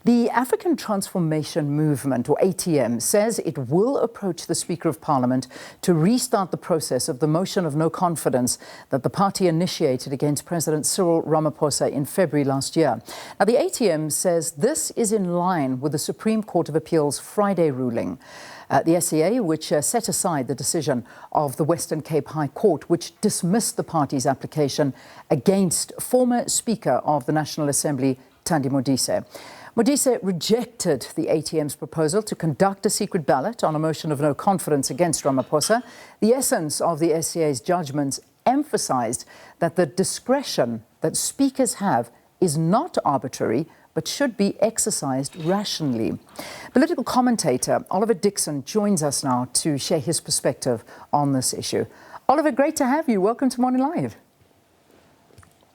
The African Transformation Movement, or ATM, says it will approach the Speaker of Parliament to restart the process of the motion of no confidence that the party initiated against President Cyril Ramaphosa in February last year. Now, the ATM says this is in line with the Supreme Court of Appeal's Friday ruling. The SCA, which set aside the decision of the Western Cape High Court, which dismissed the party's application against former Speaker of the National Assembly Thandi Modise. Modise rejected the ATM's proposal to conduct a secret ballot on a motion of no confidence against Ramaphosa. The essence of the SCA's judgments emphasised that the discretion that speakers have is not arbitrary, but should be exercised rationally. Political commentator Oliver Dickson joins us now to share his perspective on this issue. Oliver, great to have you. Welcome to Morning Live.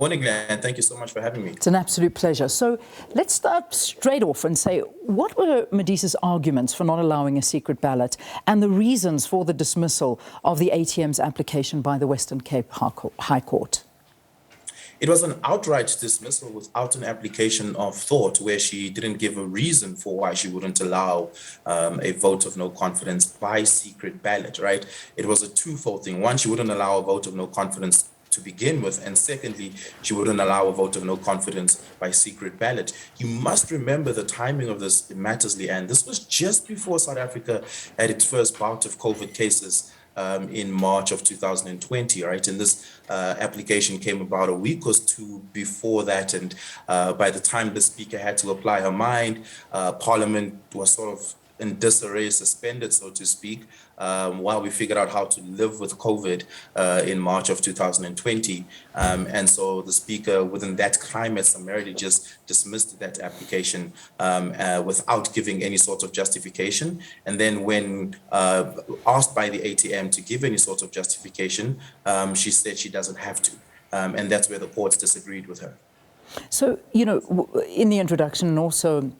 Morning, and thank you so much for having me. It's an absolute pleasure. So let's start straight off and say, what were Modise's arguments for not allowing a secret ballot and the reasons for the dismissal of the ATM's application by the Western Cape High Court? It was an outright dismissal without an application of thought, where she didn't give a reason for why she wouldn't allow a vote of no confidence by secret ballot, right? It was a twofold thing. One, she wouldn't allow a vote of no confidence to begin with, and secondly, she wouldn't allow a vote of no confidence by secret ballot. You must remember the timing of this matters, Leanne. This was just before South Africa had its first bout of COVID cases in March of 2020, right? And this application came about a week or two before that. And by the time the speaker had to apply her mind, Parliament was sort of in disarray, suspended, so to speak, while we figured out how to live with COVID in March of 2020. And so the speaker, within that climate, summarily just dismissed that application without giving any sort of justification. And then when asked by the ATM to give any sort of justification, she said she doesn't have to. And that's where the courts disagreed with her. So, you know, in the introduction, and also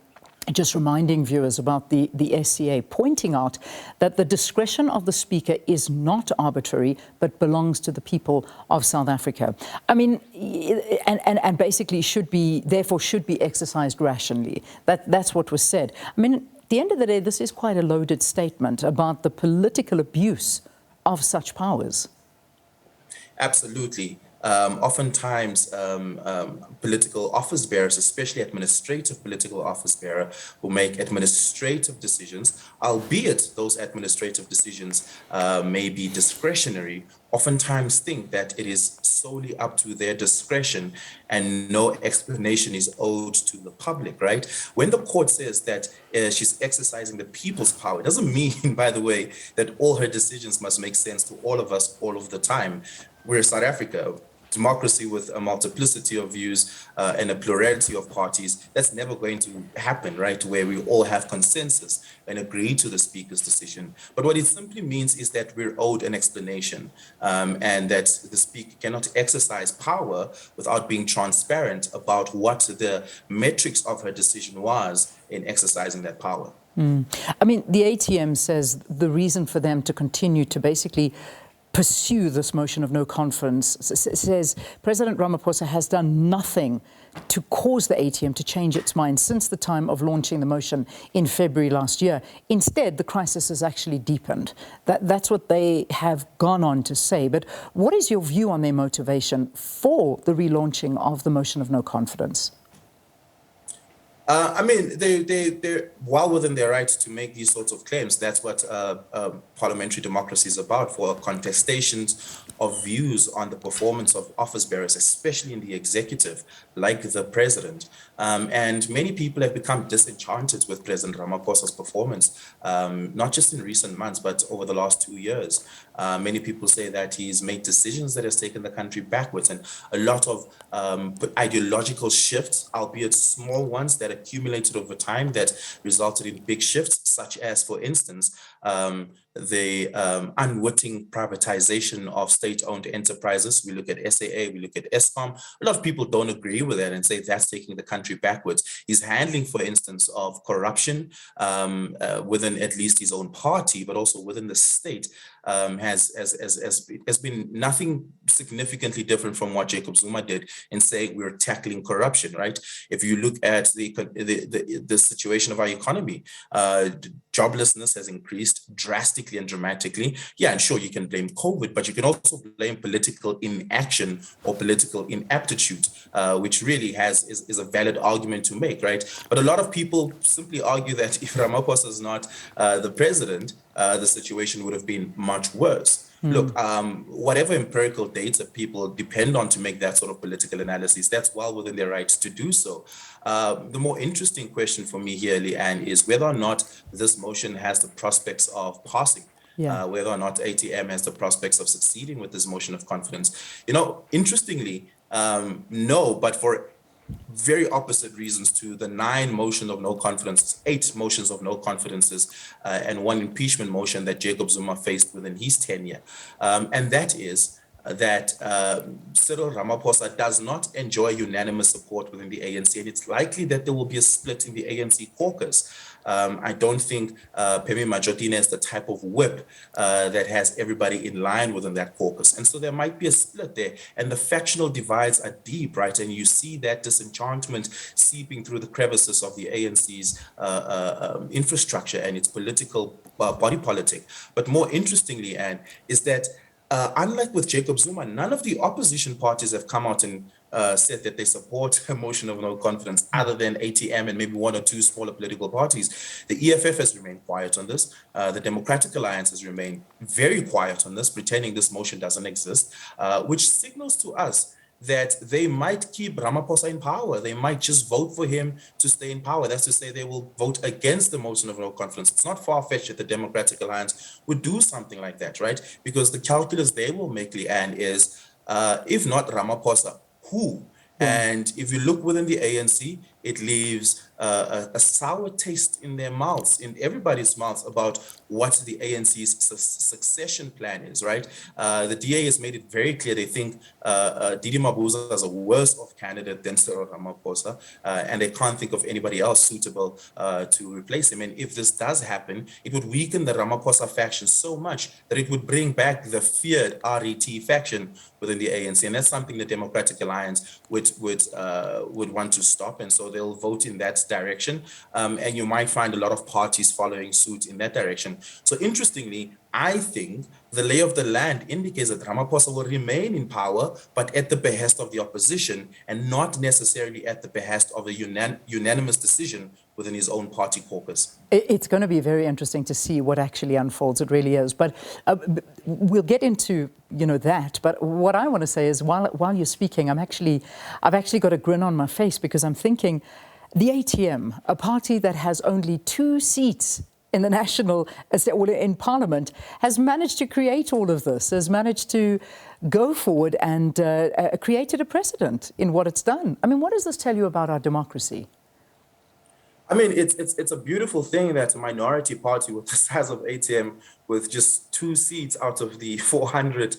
just reminding viewers about the SCA, pointing out that the discretion of the Speaker is not arbitrary, but belongs to the people of South Africa. I mean, and basically therefore should be exercised rationally. That's what was said. I mean, at the end of the day, this is quite a loaded statement about the political abuse of such powers. Absolutely. Oftentimes, political office bearers, especially administrative political office bearer, will make administrative decisions, albeit those administrative decisions may be discretionary, oftentimes think that it is solely up to their discretion and no explanation is owed to the public, right? When the court says that she's exercising the people's power, it doesn't mean, by the way, that all her decisions must make sense to all of us all of the time. We're South Africa, democracy with a multiplicity of views and a plurality of parties. That's never going to happen, right? Where we all have consensus and agree to the speaker's decision. But what it simply means is that we're owed an explanation and that the speaker cannot exercise power without being transparent about what the metrics of her decision was in exercising that power. I mean, the ATM says the reason for them to continue to basically pursue this motion of no confidence says President Ramaphosa has done nothing to cause the ATM to change its mind since the time of launching the motion in February last year. Instead, the crisis has actually deepened. That's what they have gone on to say. But what is your view on their motivation for the relaunching of the motion of no confidence? I mean, they're well within their right to make these sorts of claims. That's what parliamentary democracy is about, for contestations of views on the performance of office bearers, especially in the executive, like the president. And many people have become disenchanted with President Ramaphosa's performance, not just in recent months, but over the last 2 years. Many people say that he's made decisions that has taken the country backwards, and a lot of ideological shifts, albeit small ones, that accumulated over time that resulted in big shifts, such as, for instance, the unwitting privatization of state-owned enterprises. We look at SAA, we look at Eskom. A lot of people don't agree with that and say that's taking the country backwards. He's handling, for instance, of corruption within at least his own party, but also within the state, has been nothing significantly different from what Jacob Zuma did in saying we're tackling corruption, right? If you look at the situation of our economy, joblessness has increased drastically and dramatically. Yeah, and sure, you can blame COVID, but you can also blame political inaction or political inaptitude, which really is a valid argument to make, right? But a lot of people simply argue that if Ramaphosa is not the president, the situation would have been much worse. Look, whatever empirical data people depend on to make that sort of political analysis, that's well within their rights to do so. The more interesting question for me here, Leanne, is whether or not this motion has the prospects of passing. Whether or not ATM has the prospects of succeeding with this motion of confidence. Interestingly, no, but for very opposite reasons to the 9 motions of no confidence, 8 motions of no confidences, and 1 impeachment motion that Jacob Zuma faced within his tenure. And that is that Cyril Ramaphosa does not enjoy unanimous support within the ANC, and it's likely that there will be a split in the ANC caucus. I don't think Pemi Majotine is the type of whip that has everybody in line within that caucus. And so there might be a split there. And the factional divides are deep, right? And you see that disenchantment seeping through the crevices of the ANC's infrastructure and its political body politic. But more interestingly, Anne, is that unlike with Jacob Zuma, none of the opposition parties have come out and said that they support a motion of no confidence other than ATM and maybe 1 or 2 smaller political parties. The EFF has remained quiet on this. The Democratic Alliance has remained very quiet on this, pretending this motion doesn't exist, which signals to us that they might keep Ramaphosa in power. They might just vote for him to stay in power. That's to say they will vote against the motion of no confidence. It's not far-fetched that the Democratic Alliance would do something like that, right? Because the calculus they will make, Leanne, is if not Ramaphosa, who? And if you look within the ANC, it leaves a sour taste in their mouths, in everybody's mouths, about what the ANC's succession plan is, right? The DA has made it very clear they think Didi Mabuza is a worse off candidate than Cyril Ramaphosa, and they can't think of anybody else suitable to replace him. And if this does happen, it would weaken the Ramaphosa faction so much that it would bring back the feared RET faction within the ANC. And that's something the Democratic Alliance would want to stop. And so they'll vote in that direction. And you might find a lot of parties following suit in that direction. So interestingly, I think the lay of the land indicates that Ramaphosa will remain in power, but at the behest of the opposition and not necessarily at the behest of a unanimous decision within his own party caucus. It's going to be very interesting to see what actually unfolds. It really is. But we'll get into that. But what I want to say is, while you're speaking, I've actually got a grin on my face, because I'm thinking the ATM, a party that has only 2 seats in the National Assembly, in Parliament, has managed to create all of this, has managed to go forward and created a precedent in what it's done. I mean, what does this tell you about our democracy? I mean, it's a beautiful thing that a minority party with the size of ATM, with just 2 seats out of the 400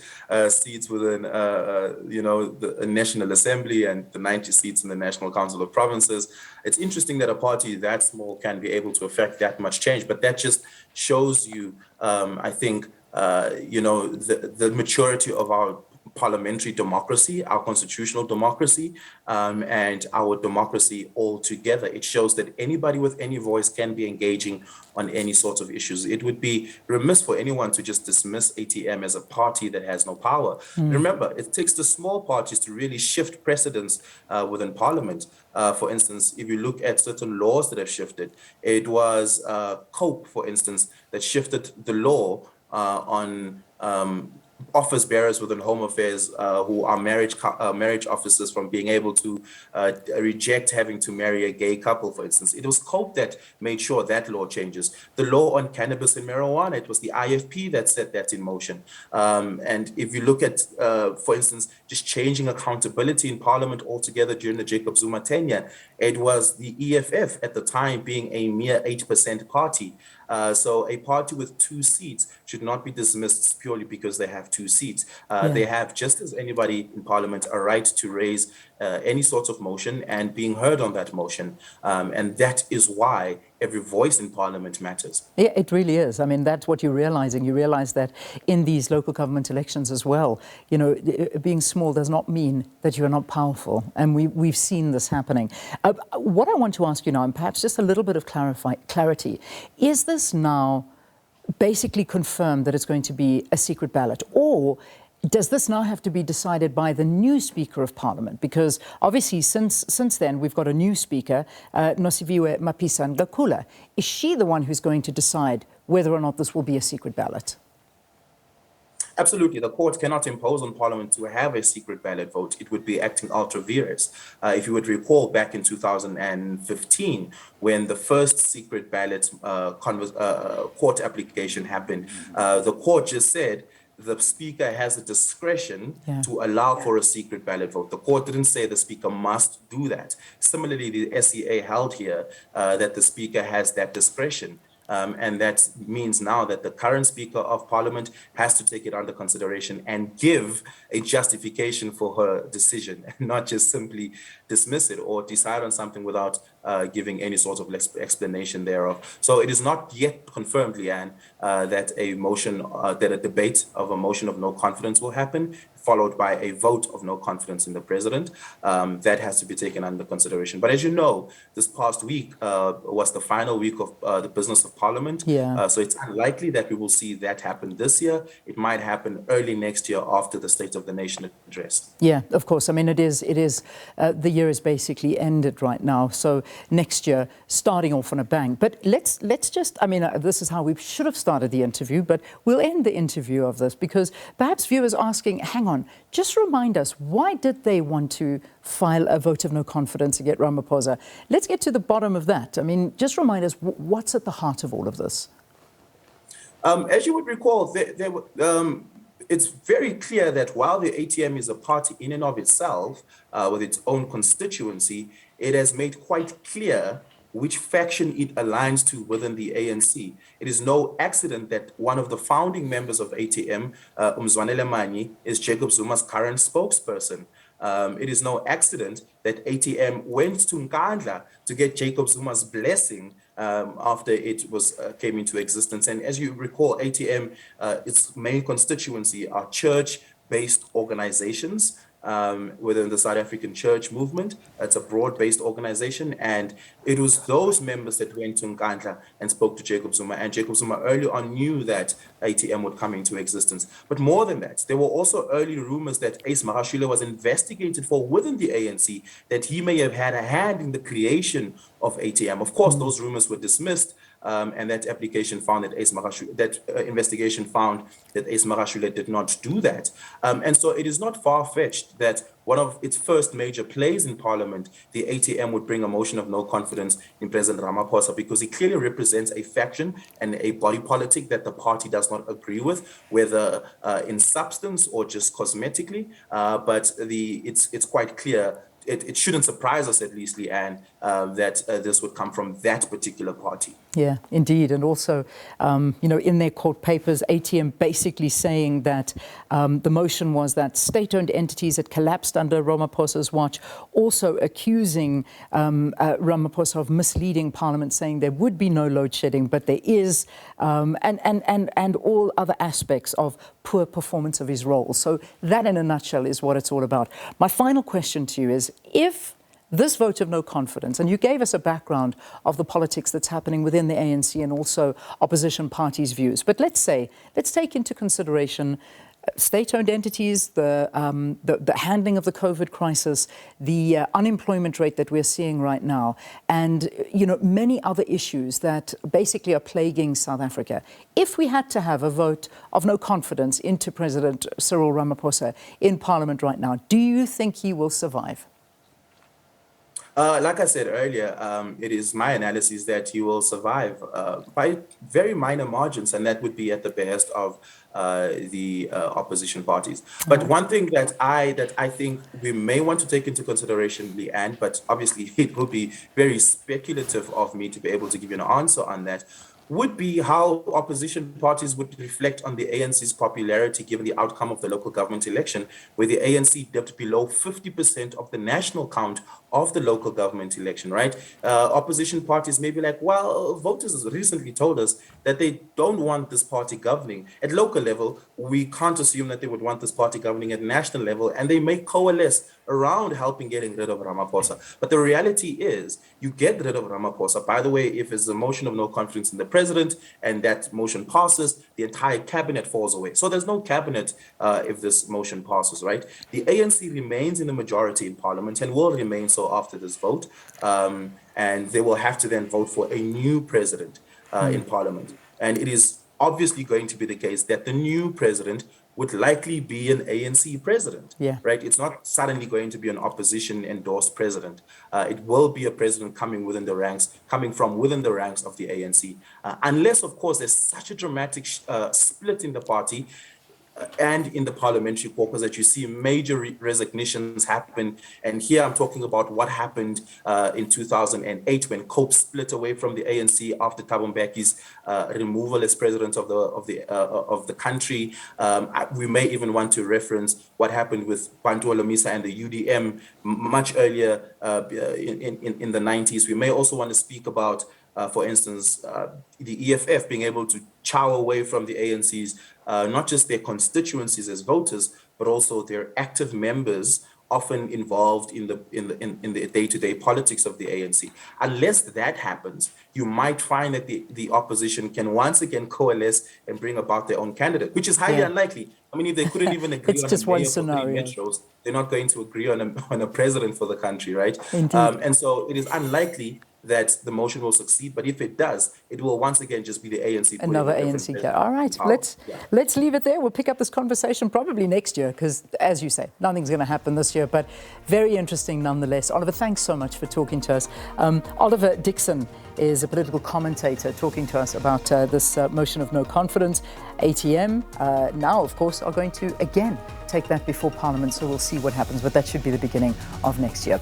seats within, the National Assembly and the 90 seats in the National Council of Provinces. It's interesting that a party that small can be able to affect that much change, but that just shows you, I think, the maturity of our parliamentary democracy, our constitutional democracy, and our democracy altogether. It shows that anybody with any voice can be engaging on any sorts of issues. It would be remiss for anyone to just dismiss ATM as a party that has no power. Remember, it takes the small parties to really shift precedents within Parliament. For instance, if you look at certain laws that have shifted, it was COPE, for instance, that shifted the law on office bearers within Home Affairs who are marriage officers from being able to reject having to marry a gay couple, for instance. It was COPE that made sure that law changes. The law on cannabis and marijuana, it was the IFP that set that in motion. And if you look at, for instance, just changing accountability in Parliament altogether during the Jacob Zuma tenure, it was the EFF at the time being a mere 8% party. So a party with 2 seats should not be dismissed purely because they have 2 seats. They have, just as anybody in Parliament, a right to raise any sort of motion and being heard on that motion. And that is why every voice in Parliament matters. Yeah, it really is. I mean, that's what you're realizing. You realize that in these local government elections as well, being small does not mean that you're not powerful. And we've seen this happening. What I want to ask you now, and perhaps just a little bit of clarity, is this now basically confirmed that it's going to be a secret ballot? Or does this now have to be decided by the new Speaker of Parliament? Because obviously since then we've got a new Speaker, Nosiviwe Mapisa-Nqakula. Is she the one who's going to decide whether or not this will be a secret ballot? Absolutely. The court cannot impose on Parliament to have a secret ballot vote. It would be acting ultra vires. If you would recall back in 2015, when the first secret ballot court application happened, the court just said the Speaker has the discretion to allow for a secret ballot vote. The court didn't say the Speaker must do that. Similarly, the SEA held here that the Speaker has that discretion. And that means now that the current Speaker of Parliament has to take it under consideration and give a justification for her decision, and not just simply dismiss it or decide on something without giving any sort of explanation thereof. So it is not yet confirmed, Leanne, that a debate of a motion of no confidence will happen, followed by a vote of no confidence in the president. That has to be taken under consideration. But as you know, this past week was the final week of the business of Parliament. So it's unlikely that we will see that happen this year. It might happen early next year after the State of the Nation address. Yeah, of course. I mean, it is. The year is basically ended right now. So next year, starting off on a bang. But let's just. I mean, this is how we should have started the interview. But we'll end the interview of this because perhaps viewers asking, hang on, just remind us, why did they want to file a vote of no confidence against Ramaphosa? Let's get to the bottom of that. I mean, just remind us what's at the heart of all of this. As you would recall, it's very clear that while the ATM is a party in and of itself, with its own constituency, it has made quite clear which faction it aligns to within the ANC. It is no accident that one of the founding members of ATM, Umzwanele Manyi, is Jacob Zuma's current spokesperson. It is no accident that ATM went to Nkandla to get Jacob Zuma's blessing after it came into existence. And as you recall, ATM, its main constituency are church-based organizations within the South African church movement. It's a broad-based organization, and it was those members that went to Nkandla and spoke to Jacob Zuma, and Jacob Zuma early on knew that ATM would come into existence. But more than that, there were also early rumors that Ace Magashule was investigated for within the ANC, that he may have had a hand in the creation of ATM. Of course, those rumors were dismissed, and that application found that investigation found that Ace Magashule did not do that. And so it is not far-fetched that one of its first major plays in Parliament, the ATM would bring a motion of no confidence in President Ramaphosa, because he clearly represents a faction and a body politic that the party does not agree with, whether in substance or just cosmetically. But it's quite clear. It shouldn't surprise us, at least, Leanne, that this would come from that particular party. Yeah, indeed. And also, in their court papers, ATM basically saying that the motion was that state-owned entities had collapsed under Ramaphosa's watch, also accusing Ramaphosa of misleading Parliament, saying there would be no load shedding, but there is, and all other aspects of poor performance of his role. So that, in a nutshell, is what it's all about. My final question to you is, if this vote of no confidence, and you gave us a background of the politics that's happening within the ANC and also opposition parties' views, but let's take into consideration state-owned entities, the handling of the COVID crisis, the unemployment rate that we're seeing right now, and many other issues that basically are plaguing South Africa. If we had to have a vote of no confidence into President Cyril Ramaphosa in Parliament right now, do you think he will survive? Like I said earlier, it is my analysis that he will survive by very minor margins, and that would be at the behest of the opposition parties. But one thing that I think we may want to take into consideration, Leanne, but obviously it will be very speculative of me to be able to give you an answer on that. would be how opposition parties would reflect on the ANC's popularity given the outcome of the local government election, where the ANC dipped below 50% of the national count of the local government election, right? Opposition parties may be like, well, voters recently told us that they don't want this party governing. At local level, we can't assume that they would want this party governing at national level, and they may coalesce around helping getting rid of Ramaphosa. But the reality is, you get rid of Ramaphosa. By the way, if it's a motion of no confidence in the president and that motion passes, the entire cabinet falls away. So there's no cabinet if this motion passes, right? The ANC remains in the majority in parliament and will remain so after this vote. And they will have to then vote for a new president in parliament. And it is obviously going to be the case that the new president would likely be an ANC president, right? It's not suddenly going to be an opposition-endorsed president. It will be a president coming from within the ranks of the ANC, unless, of course, there's such a dramatic split in the party and in the parliamentary caucus that you see major resignations happen. And here I'm talking about what happened in 2008 when Cope split away from the ANC after Thabo Mbeki's removal as president of the country. We may even want to reference what happened with Bantu Olomisa and the UDM much earlier in the 90s. We may also want to speak about for instance, the EFF being able to chow away from the ANC's, not just their constituencies as voters, but also their active members, often involved in the day-to-day politics of the ANC. Unless that happens, you might find that the opposition can once again coalesce and bring about their own candidate, which is highly unlikely. I mean, if they couldn't even agree it's on just a mayor one scenario. for 3 metros, they're not going to agree on a president for the country, right? And so it is unlikely that the motion will succeed, but if it does, it will once again just be the ANC. Another ANC. All right, let's leave it there. We'll pick up this conversation probably next year, because as you say, nothing's going to happen this year, but very interesting nonetheless. Oliver, thanks so much for talking to us. Oliver Dickson is a political commentator talking to us about this motion of no confidence. ATM now, of course, are going to again take that before Parliament, so we'll see what happens, but that should be the beginning of next year.